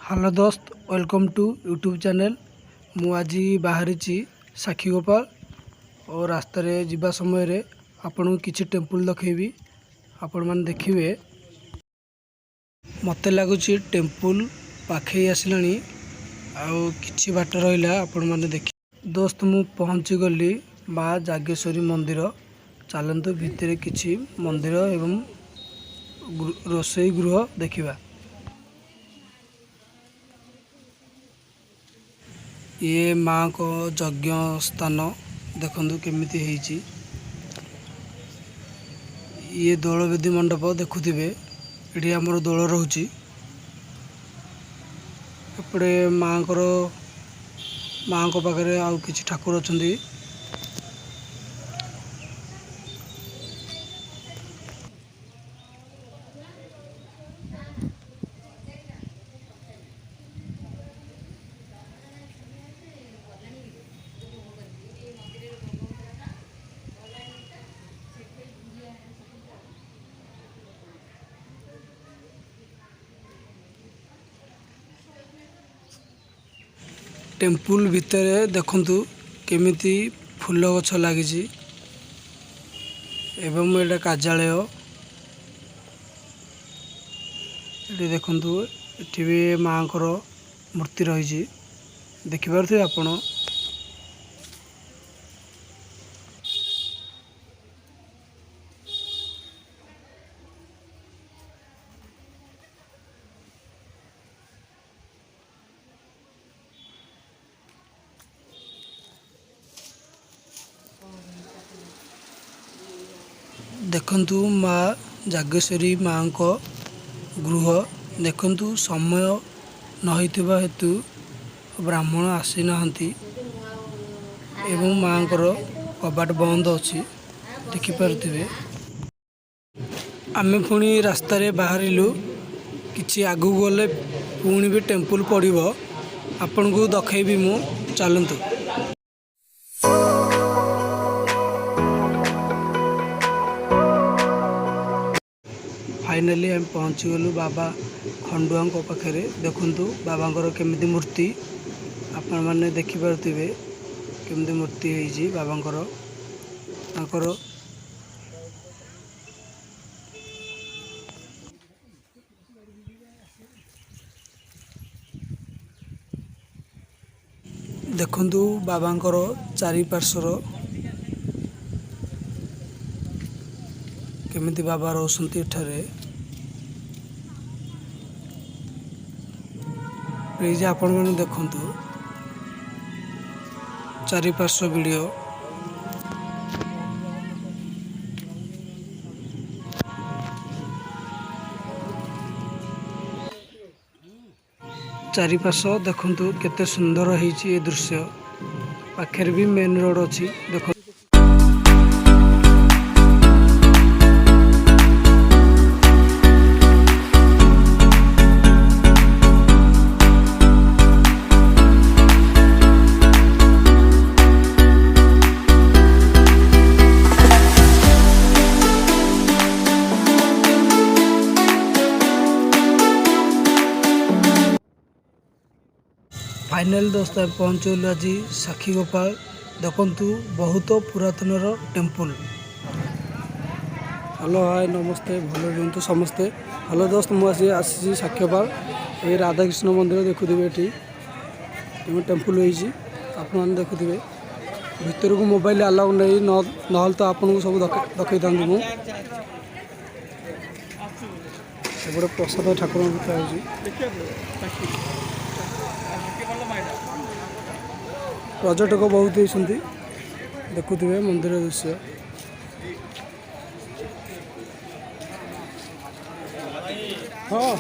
Hello दोस्त, welcome to YouTube channel. मु आज बाहरी साक्षी गोपाल और रास्तार जीवा समय आपण किसी टेम्पल देखी आपण मैंने देखिए। मत लगुच टेम्पल पाखे आसला कि बाट रहा आपण मैंने देख। दोस्त मु पहुँची गली माँ जागेश्वरी मंदिर। चलतु भितर किसी मंदिर एवं रोषेई गृह देखा। ये माँ को यज्ञ स्थान देखु केमिति ହେଇଛି। ये दୋଳବେଦୀ मंडप देखुथिबे। एठी हमर दୋଳ रहउची। एपड़े माँ को पाखरे आउ किछि ठाकुर अछंती। टेम्पुल भितर देखंतु केमिति फूल गछ लागिछि एवं एटा कार्यालय। एटी देखंतु एठी भी माँ को मूर्ति रही देखि पारुथिबे आपण। देखंतु माँ जागेश्वरी माँ को गृह देखंतु समय नहिथिबा हेतु ब्राह्मण आसी नाहंती एवं माँ को कबाट बंद अच्छी देखि पारुथिबे। आमे पुणी रास्ता रे बाहरिलु किछि आगु गले पुणी भी टेम्पल पड़िबो। आपन को दखेबी मु चलंतु। फाइनाली हम पहुँची गलु बाबा खंडुआ पाखे। देखु बाबा केमिति मूर्ति आपण मैंने देखिपे केमिति मूर्ति है बाबा। देखु बाबा चारिपार्श्वर केमिति बाबा रोसंती एठारे। प्लीज आपण मैंने देखंतु चारिपार्श्व वीडियो। चारिपार्श्व देखंतु केते सुंदर होईची ये दृश्य। पाखेर भी मेन रोड अच्छी देख। फाइनल दोस्त पहुँचलु आज साक्षी गोपाल। देखंतु बहुत पुरातन टेम्पल। हेलो हाय नमस्ते भल रुहतु समस्ते। हेलो दोस्त मुझे आसी साक्षी गोपाल। ये राधाकृष्ण मंदिर देखुवे ये टेम्पल होती आपने देखुवे। भितर को मोबाइल अलाउ नहीं ना तो आपन को सब देखई था। मुझे प्रसाद ठाकुर पर्यटक बहुत होती देखुवे मंदिर दृश्य। हाँ।